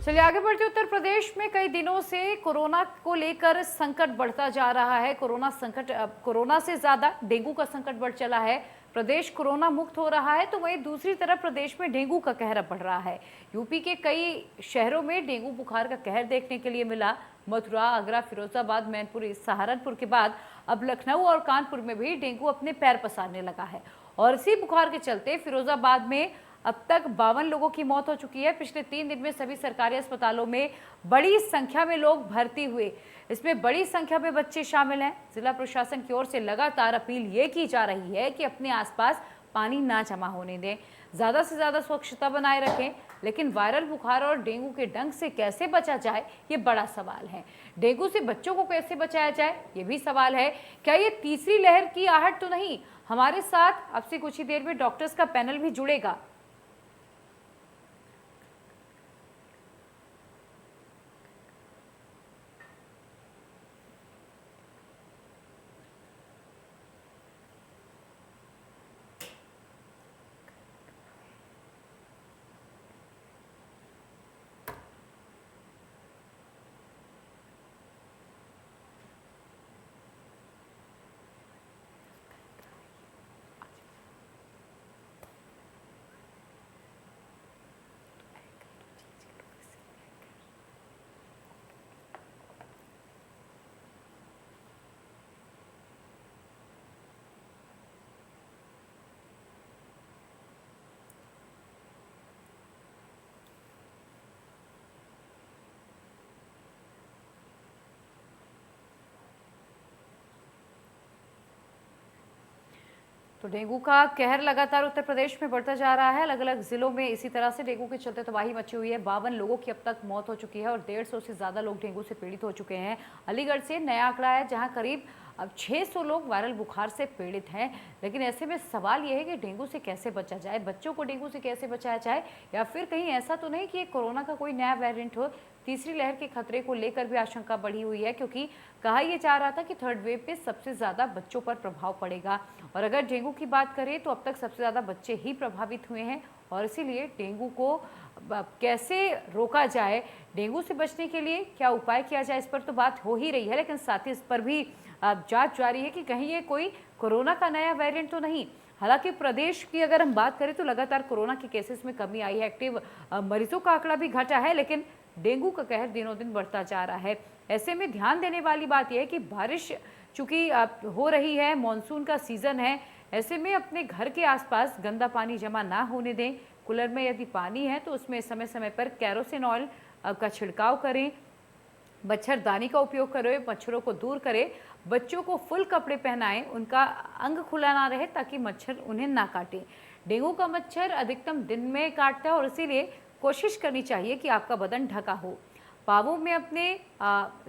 चलिए आगे बढ़ते। उत्तर प्रदेश में कई दिनों से कोरोना को लेकर संकट बढ़ता जा रहा है। कोरोना संकट, कोरोना से ज्यादा डेंगू का संकट बढ़ चला है। प्रदेश कोरोना मुक्त हो रहा है तो वहीं दूसरी तरफ प्रदेश में डेंगू का कहर बढ़ रहा है। यूपी के कई शहरों में डेंगू बुखार का कहर देखने के लिए मिला। मथुरा, आगरा, फिरोजाबाद, मैनपुरी, सहारनपुर के बाद अब लखनऊ और कानपुर में भी डेंगू अपने पैर पसारने लगा है। और इसी बुखार के चलते फिरोजाबाद में अब तक 52 लोगों की मौत हो चुकी है। पिछले 3 दिन में सभी सरकारी अस्पतालों में बड़ी संख्या में लोग भर्ती हुए। इसमें बड़ी संख्या में बच्चे शामिल हैं। जिला प्रशासन की ओर से लगातार अपील ये की जा रही है कि अपने आसपास पानी ना जमा होने दें, ज़्यादा से ज़्यादा स्वच्छता बनाए रखें। लेकिन वायरल बुखार और डेंगू के डंक से कैसे बचा जाए, ये बड़ा सवाल है। डेंगू से बच्चों को कैसे बचाया जाए, ये भी सवाल है। क्या ये तीसरी लहर की आहट तो नहीं? हमारे साथ अब से कुछ ही देर में डॉक्टर्स का पैनल भी जुड़ेगा। तो डेंगू का कहर लगातार उत्तर प्रदेश में बढ़ता जा रहा है। अलग अलग जिलों में इसी तरह से डेंगू के चलते तबाही मची हुई है। 52 लोगों की अब तक मौत हो चुकी है और 150 से ज़्यादा लोग डेंगू से पीड़ित हो चुके हैं। अलीगढ़ से नया आंकड़ा है जहां करीब अब 600 लोग वायरल बुखार से पीड़ित हैं। लेकिन ऐसे में सवाल यह है कि डेंगू से कैसे बचा जाए, बच्चों को डेंगू से कैसे बचाया जाए, या फिर कहीं ऐसा तो नहीं कि कोरोना का कोई नया वेरिएंट हो। तीसरी लहर के खतरे को लेकर भी आशंका बढ़ी हुई है, क्योंकि कहा यह जा रहा था कि थर्ड वेव पे सबसे ज़्यादा बच्चों पर प्रभाव पड़ेगा। और अगर डेंगू की बात करें तो अब तक सबसे ज़्यादा बच्चे ही प्रभावित हुए हैं। और इसीलिए डेंगू को कैसे रोका जाए, डेंगू से बचने के लिए क्या उपाय किया जाए, इस पर तो बात हो ही रही है। लेकिन साथ ही इस पर भी जांच जारी है कि कहीं ये कोई कोरोना का नया वेरिएंट तो नहीं। हालांकि प्रदेश की अगर हम बात करें तो लगातार कोरोना के केसेस में कमी आई है। एक्टिव मरीजों का आंकड़ा भी घटा है, लेकिन डेंगू का कहर दिनों दिन बढ़ता जा रहा है। ऐसे में ध्यान देने वाली बात यह है कि बारिश चूंकि हो रही है, मानसून का सीजन है, ऐसे में अपने घर के आसपास गंदा पानी जमा ना होने दें। कूलर में यदि पानी है तो उसमें समय समय पर कैरोसिन ऑयल का छिड़काव करें। मच्छरदानी का उपयोग करें, मच्छरों को दूर करें। बच्चों को फुल कपड़े पहनाएं, उनका अंग खुला ना रहे ताकि मच्छर उन्हें ना काटे। डेंगू का मच्छर अधिकतम दिन में काटता है और इसीलिए कोशिश करनी चाहिए कि आपका बदन ढका हो। पावों में अपने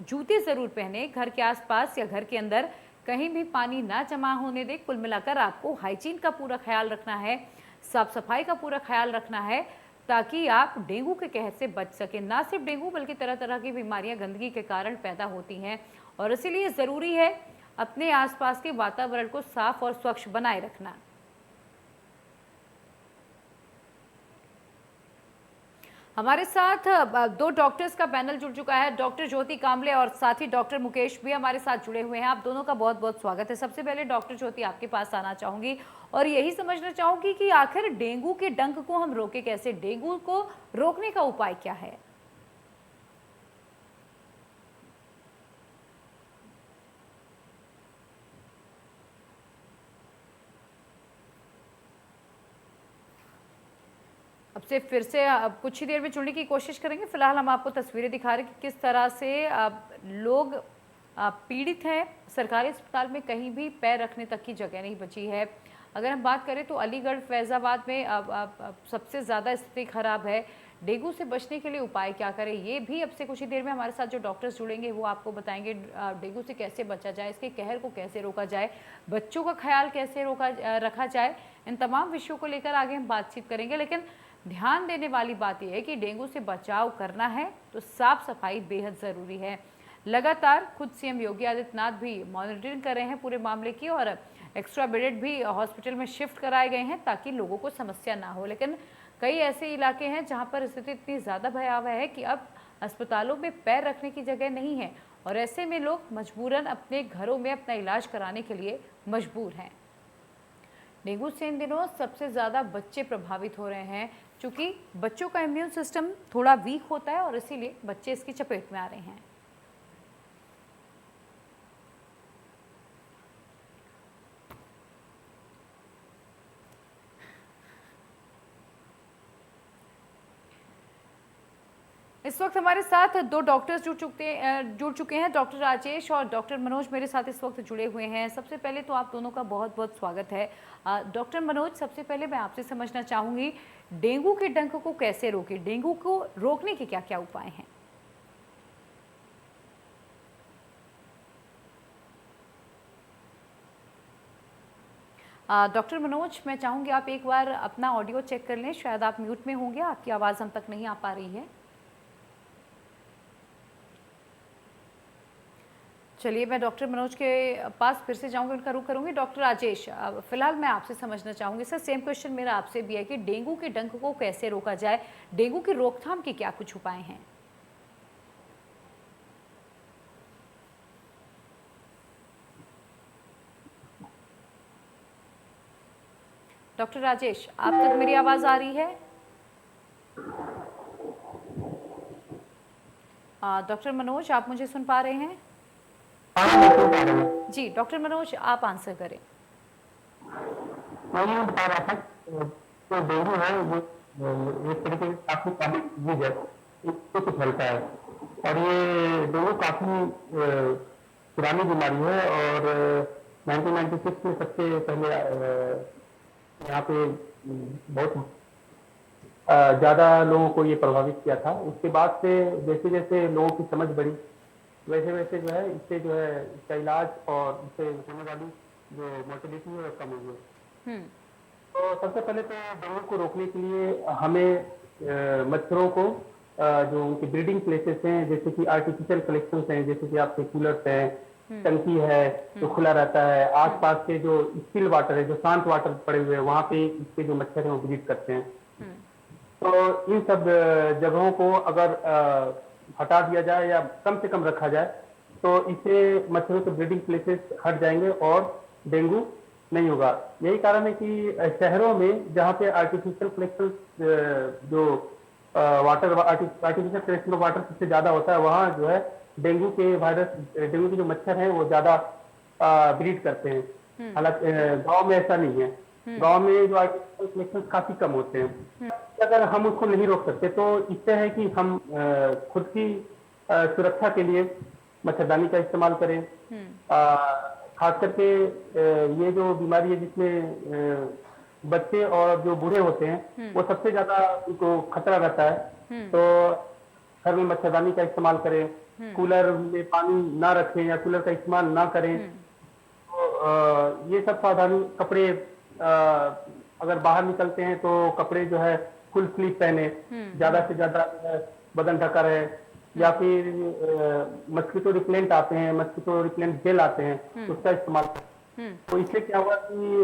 जूते ज़रूर पहने। घर के आसपास या घर के अंदर कहीं भी पानी ना जमा होने दे। कुल मिलाकर आपको हाइजीन का पूरा ख्याल रखना है, साफ सफाई का पूरा ख्याल रखना है, ताकि आप डेंगू के कहर से बच सकें। ना सिर्फ डेंगू बल्कि तरह तरह की बीमारियां गंदगी के कारण पैदा होती हैं और इसीलिए ज़रूरी है अपने आसपास के वातावरण को साफ और स्वच्छ बनाए रखना। हमारे साथ 2 डॉक्टर्स का पैनल जुड़ चुका है। डॉक्टर ज्योति कांबले और साथ ही डॉक्टर मुकेश भी हमारे साथ जुड़े हुए हैं। आप दोनों का बहुत बहुत स्वागत है। सबसे पहले डॉक्टर ज्योति आपके पास आना चाहूंगी और यही समझना चाहूंगी कि आखिर डेंगू के डंक को हम रोके कैसे, डेंगू को रोकने का उपाय क्या है? अब से फिर से अब कुछ ही देर में जुड़ने की कोशिश करेंगे। फिलहाल हम आपको तस्वीरें दिखा रहे हैं कि किस तरह से लोग पीड़ित हैं। सरकारी अस्पताल में कहीं भी पैर रखने तक की जगह नहीं बची है। अगर हम बात करें तो अलीगढ़, फैज़ाबाद में अब सबसे ज़्यादा स्थिति खराब है। डेंगू से बचने के लिए उपाय क्या करें, ये भी अब से कुछ ही देर में हमारे साथ जो डॉक्टर्स जुड़ेंगे वो आपको बताएंगे। डेंगू से कैसे बचा जाए, इसके कहर को कैसे रोका जाए, बच्चों का ख्याल कैसे रखा जाए, इन तमाम विषयों को लेकर आगे हम बातचीत करेंगे। लेकिन ध्यान देने वाली बात यह है कि डेंगू से बचाव करना है तो साफ सफाई बेहद ज़रूरी है। लगातार खुद सीएम योगी आदित्यनाथ भी मॉनिटरिंग कर रहे हैं पूरे मामले की और एक्स्ट्रा बेडेड भी हॉस्पिटल में शिफ्ट कराए गए हैं ताकि लोगों को समस्या ना हो। लेकिन कई ऐसे इलाके हैं जहां पर स्थिति इतनी ज़्यादा भयावह है कि अब अस्पतालों में पैर रखने की जगह नहीं है और ऐसे में लोग मजबूरन अपने घरों में अपना इलाज कराने के लिए मजबूर हैं। डेंगू से इन दिनों सबसे ज़्यादा बच्चे प्रभावित हो रहे हैं, क्योंकि बच्चों का इम्यून सिस्टम थोड़ा वीक होता है और इसीलिए बच्चे इसकी चपेट में आ रहे हैं। इस वक्त हमारे साथ दो डॉक्टर्स जुड़ चुके हैं। डॉक्टर राजेश और डॉक्टर मनोज मेरे साथ इस वक्त जुड़े हुए हैं। सबसे पहले तो आप दोनों का बहुत बहुत स्वागत है। डॉक्टर मनोज, सबसे पहले मैं आपसे समझना चाहूंगी, डेंगू के डंक को कैसे रोकें? डेंगू को रोकने के क्या क्या उपाय हैं? डॉक्टर मनोज, मैं चाहूंगी आप एक बार अपना ऑडियो चेक कर लें, शायद आप म्यूट में होंगे, आपकी आवाज़ हम तक नहीं आ पा रही है। चलिए, मैं डॉक्टर मनोज के पास फिर से जाऊंगी, उनका रुख करूंगी। डॉक्टर राजेश, फिलहाल मैं आपसे समझना चाहूंगी, सर सेम क्वेश्चन मेरा आपसे भी है कि डेंगू के डंक को कैसे रोका जाए, डेंगू की रोकथाम के क्या कुछ उपाय हैं? डॉक्टर राजेश, आप तक मेरी आवाज आ रही है? डॉक्टर मनोज, आप मुझे सुन पा रहे हैं? जी डॉक्टर मनोज, आप आंसर करें। मैं ये बता रहा था जो डेंगू है वो एक तरीके से काफी कॉमन डिजीज है, इससे फैलता है और ये डेंगू काफी पुरानी बीमारी है और 1996 में सबसे पहले यहाँ पे बहुत ज्यादा लोगों को ये प्रभावित किया था। उसके बाद से जैसे जैसे लोगों की समझ बढ़ी वैसे वैसे जो है इससे जो है इसका इलाज और इससे होने वाली जो मोर्टेलिटी है वो कम हुई है। तो सबसे पहले तो डेंगू को रोकने के लिए हमें मच्छरों को जो उनके ब्रीडिंग प्लेसेस हैं, जैसे कि आर्टिफिशियल कलेक्शंस हैं, जैसे कि आपके कूलर्स हैं, टंकी है जो खुला रहता है, आसपास के जो स्टिल वाटर है, जो शांत वाटर पड़े हुए हैं, वहाँ पे इसके जो मच्छर हैं वो ब्रीड करते हैं। तो इन सब जगहों को अगर हटा दिया जाए या कम से कम रखा जाए तो इससे मच्छरों के ब्रीडिंग प्लेसेस हट जाएंगे और डेंगू नहीं होगा। यही कारण है कि शहरों में जहाँ पे आर्टिफिशियल कलेक्शन जो water artificial collection of water सबसे ज्यादा होता है, वहाँ जो है डेंगू के जो मच्छर हैं वो ज्यादा ब्रीड करते हैं। हालांकि गांव में ऐसा नहीं है। गांव में जो आर्टिफिशियल कलेक्शन काफी कम होते हैं। अगर हम उसको नहीं रोक सकते तो इससे है कि हम खुद की सुरक्षा के लिए मच्छरदानी का इस्तेमाल करें। खास करके ये जो बीमारी है जिसमें बच्चे और जो बूढ़े होते हैं वो सबसे ज्यादा उनको खतरा रहता है। तो घर में मच्छरदानी का इस्तेमाल करें, कूलर में पानी ना रखें या कूलर का इस्तेमाल ना करें। तो ये सब सावधानी, कपड़े अगर बाहर निकलते हैं तो कपड़े जो है फुल स्लीव पहने, ज्यादा से ज्यादा बदन ढका रहे, या फिर मस्कीटो रिपेलेंट आते हैं, मस्कीटो रिपेलेंट जेल आते हैं, उसका इस्तेमाल करें। तो इससे क्या हुआ कि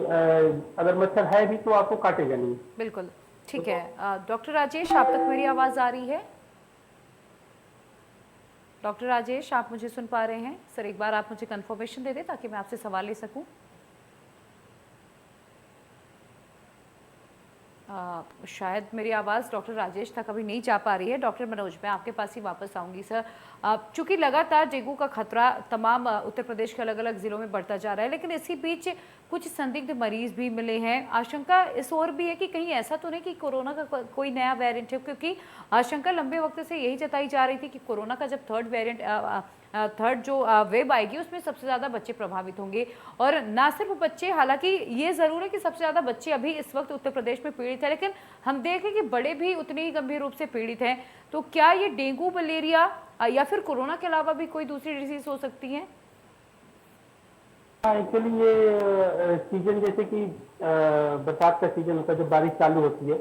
अगर मच्छर है भी तो आपको काटेगा नहीं। बिल्कुल ठीक है। डॉक्टर राजेश, आप तक मेरी आवाज आ रही है? डॉक्टर राजेश, आप मुझे सुन पा रहे हैं? सर एक बार आप मुझे कंफर्मेशन दे दें ताकि मैं आपसे सवाल ले सकूं। शायद मेरी आवाज़ डॉक्टर राजेश तक अभी नहीं जा पा रही है। डॉक्टर मनोज, मैं आपके पास ही वापस आऊंगी। सर, चूंकि लगातार डेंगू का खतरा तमाम उत्तर प्रदेश के अलग अलग ज़िलों में बढ़ता जा रहा है, लेकिन इसी बीच कुछ संदिग्ध मरीज भी मिले हैं। आशंका इस ओर भी है कि कहीं ऐसा तो नहीं कि कोरोना का कोई नया वेरिएंट है, क्योंकि आशंका लंबे वक्त से यही जताई जा रही थी कि कोरोना का जब थर्ड जो वेव आएगी उसमें सबसे ज़्यादा बच्चे प्रभावित होंगे। और ना सिर्फ बच्चे, हालांकि ये ज़रूर है कि सबसे ज़्यादा बच्चे अभी इस वक्त उत्तर प्रदेश में पीड़ित है, लेकिन हम देखें कि बड़े भी उतने ही गंभीर रूप से पीड़ित हैं। तो क्या ये डेंगू, मलेरिया या फिर कोरोना के अलावा भी कोई दूसरी डिजीज हो सकती है? एक्चुअली ये सीजन जैसे कि बरसात का सीजन होता है, जब बारिश चालू होती है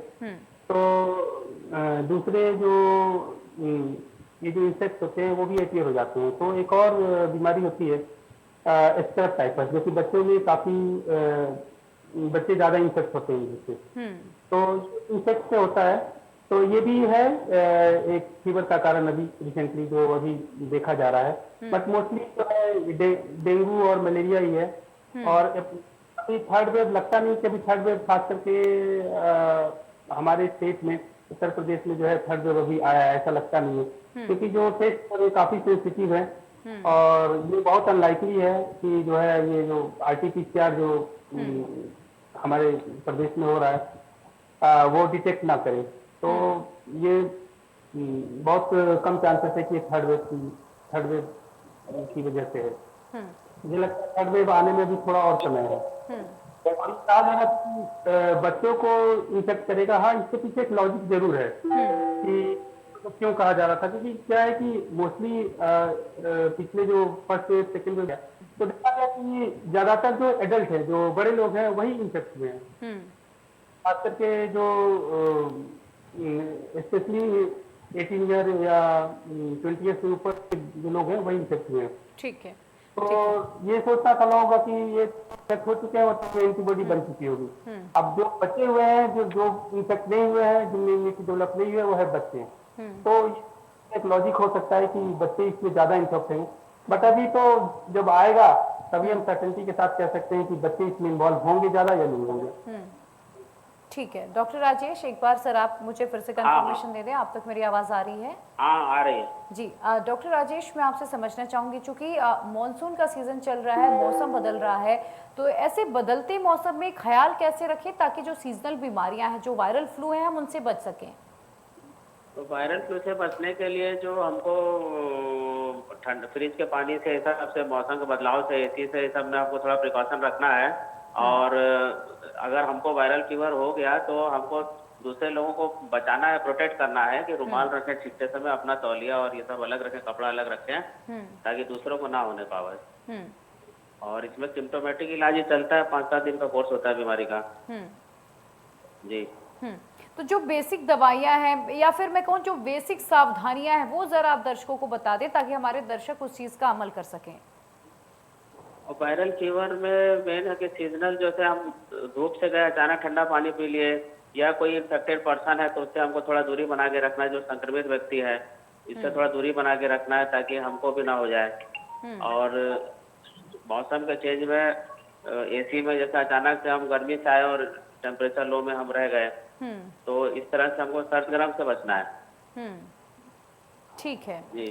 तो दूसरे जो ये जो इंसेक्ट होते हैं वो भी अपीयर हो जाते हैं। तो एक और बीमारी होती है स्क्रब टाइफस, जो कि बच्चों में काफी बच्चे ज्यादा इंफेक्ट होते हैं जिससे। तो इंसेक्ट से होता है। तो ये भी है एक फीवर का कारण अभी रिसेंटली जो अभी देखा जा रहा है। बट मोस्टली जो है डेंगू और मलेरिया ही है। और अभी थर्ड वेव लगता नहीं कि अभी थर्ड वेव खास करके हमारे स्टेट में उत्तर प्रदेश में जो है थर्ड वेव अभी आया है, ऐसा लगता नहीं है। क्योंकि जो टेस्ट है काफी सेंसिटिव है। और ये बहुत अनलाइकली है कि जो है ये जो आरटीपीसीआर जो हमारे प्रदेश में हो रहा है वो डिटेक्ट ना करे। तो ये बहुत कम चांसेस है कि थर्ड वेव की वजह से है। मुझे लगता है थर्ड वेव आने में भी थोड़ा और समय है। और कहा जा रहा था कि बच्चों को इन्फेक्ट करेगा। हाँ, इसके पीछे एक लॉजिक जरूर है कि तो क्यों कहा जा रहा था, क्योंकि क्या है कि मोस्टली पिछले जो फर्स्ट वेव सेकेंड वेव है तो देखा गया कि ज्यादातर जो एडल्ट है जो बड़े लोग हैं वही इन्फेक्ट हुए हैं। खास करके जो स्पेशली 18 ईयर या 20 ईयर से ऊपर के जो लोग हैं वही इन्फेक्ट हुए हैं। ठीक है। तो ये सोचना था होगा कि ये इन्फेक्ट हो चुके हैं मतलब एंटीबॉडी बन चुकी होगी। अब जो बचे हुए हैं जो जो इन्फेक्ट नहीं हुए हैं जिनमें इम्यूनिटी डेवलप नहीं हुई है वो है बच्चे। तो एक लॉजिक हो सकता है कि बच्चे इसमें ज्यादा इन्फेक्ट हैं। बट अभी तो जब आएगा तभी हम सर्टेनिटी के साथ कह सकते हैं कि बच्चे इसमें इन्वॉल्व होंगे ज्यादा या नहीं होंगे। ठीक है डॉक्टर राजेश, एक बार सर आप मुझे फिर से कंफर्मेशन दे दें, आप तक मेरी आवाज़ आ रही है? हाँ, आ रही है जी। डॉक्टर राजेश, मैं आपसे समझना चाहूँगी, चूँकि मॉनसून का सीज़न चल रहा है, मौसम बदल रहा है, तो ऐसे बदलते मौसम में ख्याल कैसे रखें ताकि जो सीजनल बीमारियां हैं, जो वायरल फ्लू हैं, हम उनसे बच सकें? तो वायरल फ्लू से बचने के लिए जो हमको ठंड फ्रिज के पानी से हिसाब से मौसम के बदलाव से एसी से सब में हमको थोड़ा प्रिकॉशन रखना है। और अगर हमको वायरल फीवर हो गया तो हमको दूसरे लोगों को बचाना है, प्रोटेक्ट करना है कि रुमाल रखें छींकते समय, अपना तौलिया और ये सब अलग रखें, कपड़ा अलग रखें ताकि दूसरों को ना होने पावे। और इसमें सिम्टोमेटिक इलाज ही चलता है, 5-7 दिन का कोर्स होता है बीमारी का। जी। तो जो बेसिक दवाइयां हैं या फिर मैं कहूँ जो बेसिक सावधानियां हैं वो जरा आप दर्शकों को बता दें ताकि हमारे दर्शक उस चीज का अमल कर सकें। और वायरल फीवर में मेन है कि सीजनल जैसे हम धूप से गए अचानक ठंडा पानी पी लिए या कोई इन्फेक्टेड पर्सन है तो उससे हमको थोड़ा दूरी बना के रखना है। जो संक्रमित व्यक्ति है इससे थोड़ा दूरी बना के रखना है ताकि हमको भी ना हो जाए। और मौसम के चेंज में एसी में जैसे अचानक से हम गर्मी से आए और टेम्परेचर लो में हम रह गए तो इस तरह से हमको सर्द गर्म से बचना है। ठीक है। जी।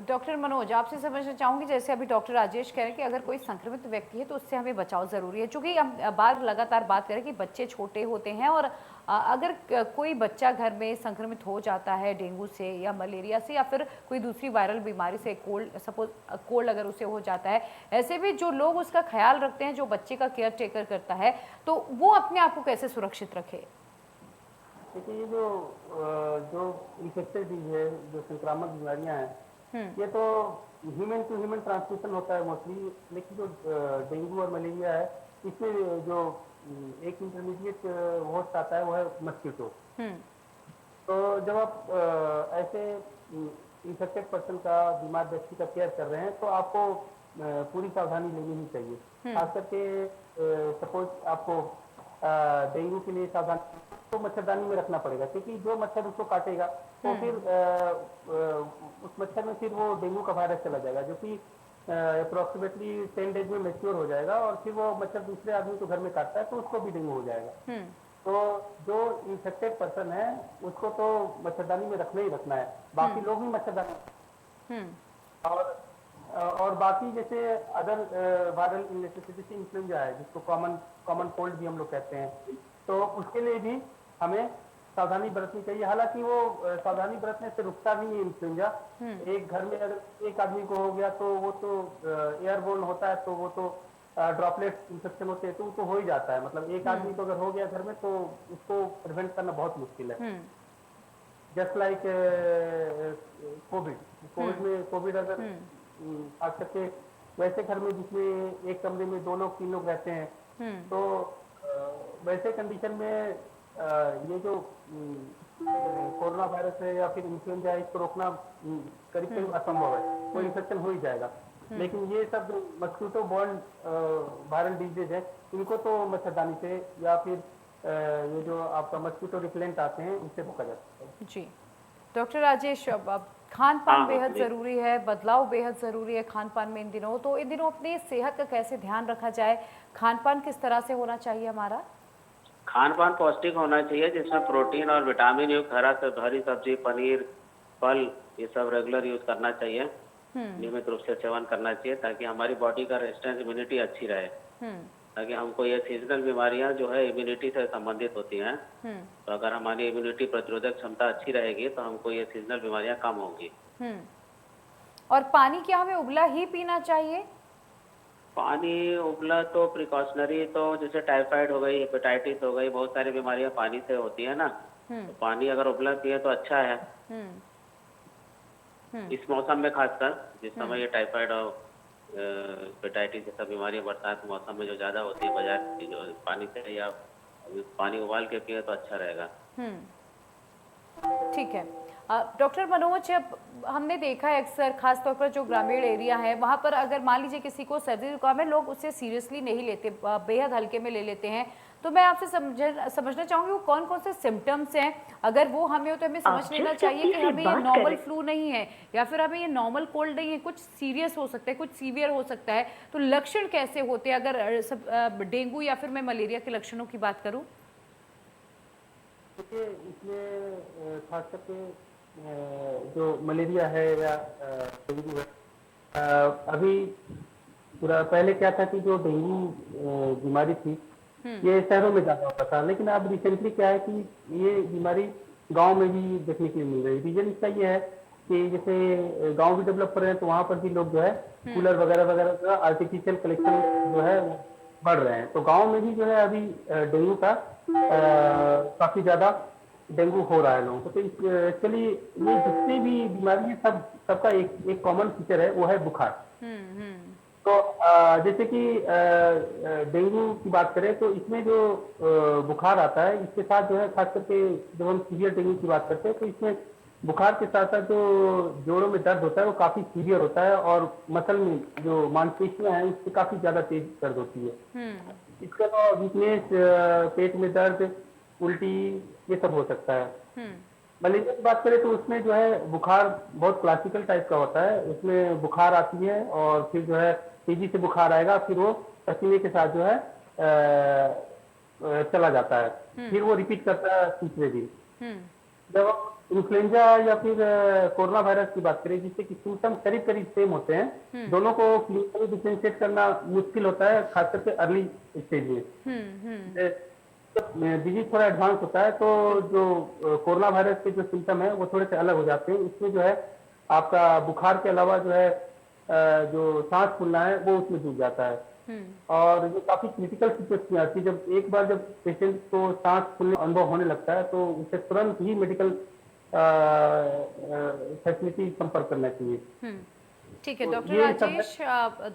डॉक्टर मनोज, आपसे समझना चाहूंगी, जैसे अभी डॉक्टर राजेश कह रहे हैं कि अगर कोई संक्रमित व्यक्ति है तो उससे हमें बचाव जरूरी है, क्योंकि हम बार लगातार बात करें कि बच्चे छोटे होते हैं और अगर कोई बच्चा घर में संक्रमित हो जाता है डेंगू से या मलेरिया से या फिर कोई दूसरी वायरल बीमारी से, कोल्ड सपोज कोल्ड अगर उसे हो जाता है, ऐसे में जो लोग उसका ख्याल रखते हैं, जो बच्चे का केयर टेकर करता है, तो वो अपने आप को कैसे सुरक्षित रखे? देखिए ये जो इन्फेक्टेड डिजीज है, जो संक्रामक बीमारियां हैं, ये तो ह्यूमन टू ह्यूमन ट्रांसमिशन होता है मोस्टली। लेकिन जो डेंगू और मलेरिया है इसमें जो एक इंटरमीडिएट होस्ट आता है वो है मस्कीटो। तो जब आप ऐसे इन्फेक्टेड पर्सन का, बीमार व्यक्ति का केयर कर रहे हैं तो आपको पूरी सावधानी लेनी ही चाहिए। खास करके सपोज आपको डेंगू के लिए सावधानी तो मच्छरदानी में रखना पड़ेगा, क्योंकि जो मच्छर उसको काटेगा तो फिर उस मच्छर में फिर वो डेंगू का वायरस चला जाएगा, जो कि अप्रोक्सीमेटली 10 डेज में मैच्योर हो जाएगा और फिर वो मच्छर दूसरे आदमी को घर में काटता है तो उसको भी डेंगू हो जाएगा। तो जो इन्फेक्टेड पर्सन है उसको तो मच्छरदानी में रखना ही रखना है, बाकी लोग भी मच्छरदानी। और बाकी जैसे अदर वायरल इलनेस जैसे इन्फ्लुएंजा है जिसको कॉमन कोल्ड भी हम लोग कहते हैं, तो उसके लिए भी हमें सावधानी बरतनी चाहिए। हालांकि वो सावधानी बरतने से रुकता नहीं है इन्फ्लुएंजा। एक घर में अगर एक आदमी को हो गया तो वो तो एयरबोर्न होता है, तो वो तो ड्रॉपलेट इन्फेक्शन होते हैं तो वो तो हो ही जाता है। मतलब एक आदमी को अगर हो गया घर में तो उसको प्रिवेंट करना बहुत मुश्किल है। जस्ट लाइक कोविड अगर खास करके वैसे घर में जिसमें एक कमरे में 2 लोग 3 लोग रहते हैं तो वैसे कंडीशन में ये जो कोरोना वायरस है या फिर इन्फ्लुएंजा है इसको रोकना करीब करीब असंभव है, कोई इन्फेक्शन हो ही जाएगा। लेकिन ये सब मस्कीटो बॉर्न वायरल डिजीज है इनको तो मच्छरदानी से या फिर ये जो आपका मस्कीटो रिपेलेंट आते हैं इनसे रोका जा सकता है। जी। डॉक्टर राजेश, अब खान-पान हाँ, हाँ, बेहद जी। ज़रूरी है, बदलाव बेहद ज़रूरी है खान-पान में इन दिनों। तो इन दिनों अपनी सेहत का कैसे ध्यान रखा जाए? खान-पान किस तरह से होना चाहिए हमारा? खान-पान पौष्टिक होना चाहिए जिसमें प्रोटीन और विटामिन युक्त हरी सब्जी, पनीर, फल ये सब रेगुलर यूज़ करना चाहिए। हुँ, नियमित रूप से सेवन करना चाहिए ताकि हमारी बॉडी का रेजिस्टेंस इम्यूनिटी अच्छी रहे। हुँ, ताकि हमको ये सीज़नल बीमारियाँ जो है इम्यूनिटी से संबंधित होती हैं। हुँ, तो अगर हमारी इम्यूनिटी प्रतिरोधक क्षमता अच्छी रहेगी तो हमको ये सीज़नल बीमारियाँ कम होंगी। हुँ। और पानी क्या हमें उबला ही पीना चाहिए? पानी उबला तो प्रिकॉशनरी तो जैसे टाइफाइड हो गई, हेपेटाइटिस हो गई, बहुत सारी बीमारियाँ पानी से होती है ना। हुँ, तो पानी अगर उबला पिए तो अच्छा है। हुँ, हुँ, इस मौसम में खासकर जिस हुँ, समय ये टाइफाइड और हेपेटाइटिस जैसा बीमारियाँ बरसात के मौसम में जो ज़्यादा होती है बजाय कि जो पानी से या पानी उबाल के पिए तो अच्छा रहेगा। हुँ। ठीक है। डॉक्टर मनोज, अब हमने देखा है अक्सर खास तौर पर जो ग्रामीण एरिया है वहाँ पर अगर मान लीजिए किसी को सर्दी जुकाम है, लोग उसे सीरियसली नहीं लेते, बेहद हल्के में ले लेते हैं। तो मैं आपसे समझना चाहूँगी वो कौन-कौन से सिम्पटम्स हैं? अगर वो हमें हो तो हमें समझ आप लेना जिस चाहिए व्यक्ति कि से हमें ये बात कर नॉर्मल रहे फ्लू नहीं है या फिर हमें ये नॉर्मल कोल्ड नहीं है, कुछ सीरियस हो सकता है, कुछ सीवियर हो सकता है। तो लक्षण कैसे होते हैं अगर डेंगू या फिर मैं मलेरिया के लक्षणों की बात करूँ? देखिए इसमें खास करके जो मलेरिया है या डेंगू है, अभी पूरा पहले क्या था कि जो डेंगू बीमारी थी हुँ, ये शहरों में ज़्यादा होता था, लेकिन अब रिसेंटली क्या है कि ये बीमारी गांव में भी देखने के लिए मिल रही है। रीजन इसका ये है कि जैसे गांव भी डेवलप कर रहे हैं तो वहाँ पर भी लोग जो है हुँ, कूलर वगैरह वगैरह का आर्टिफिशियल कलेक्शन जो है वो बढ़ रहे हैं, तो गांव में भी जो है अभी डेंगू का काफी ज्यादा डेंगू हो रहा है लोगों को। तो एक्चुअली ये जितनी भी बीमारी है सबका एक एक कॉमन फीचर है, वो है बुखार। हुँ, हुँ, तो जैसे कि डेंगू की बात करें तो इसमें जो बुखार आता है इसके साथ जो है खास करके जब हम सीवियर डेंगू की बात करते हैं तो इसमें बुखार के साथ साथ जो जोड़ों में दर्द होता है वो काफी सीवियर होता है और मसल में जो मांसपेशियां हैं उससे काफी ज्यादा तेज दर्द होती है। हुँ, इसके अलावा वीकनेस, पेट में दर्द, उल्टी, ये सब हो सकता है। हुँ, मलेरिया की बात करें तो उसमें जो है बुखार बहुत क्लासिकल टाइप का होता है, उसमें बुखार आती है और फिर जो है तेजी से बुखार आएगा, फिर वो पसीने के साथ जो है चला जाता है, फिर वो रिपीट करता है तीसरे दिन। हुँ, जब हम इन्फ्लुएंजा या फिर कोरोना वायरस की बात करें जिससे कि सिम्टम करीब करीब सेम होते हैं, दोनों को क्लिनिकली डिफरेंशिएट करना मुश्किल होता है खास करके अर्ली स्टेज में। हुँ, हुँ, जब डिजीज थोड़ा एडवांस होता है तो जो कोरोना वायरस के जो सिम्टम है वो थोड़े से अलग हो जाते हैं। इसमें जो है आपका बुखार के अलावा जो है जो सांस फूलना है वो उसमें जुड़ जाता है हुँ, और ये काफी क्रिटिकल सिचुएशन में आती है। जब एक बार जब पेशेंट को सांस फूलने का अनुभव होने लगता है तो उसे तुरंत ही मेडिकल फैसिलिटी संपर्क करना चाहिए। हुँ। ठीक है, तो डॉक्टर ये सब है। राजेश,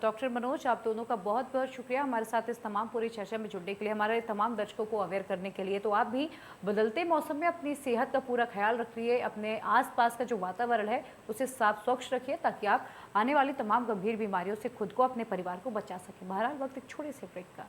डॉक्टर मनोज, आप दोनों का बहुत-बहुत शुक्रिया हमारे साथ इस तमाम पूरी चर्चा में जुड़ने के लिए, हमारे तमाम दर्शकों को अवेयर करने के लिए। तो आप भी बदलते मौसम में अपनी सेहत का पूरा ख्याल रखिए, अपने आस-पास का जो वातावरण है, उसे साफ स्वच्छ रखिए ताकि आप आने वाली तमाम गंभीर बीमारियों से खुद को, अपने परिवार को बचा सकें। बहरहाल वक़्त एक छोटे से ब्रेक का।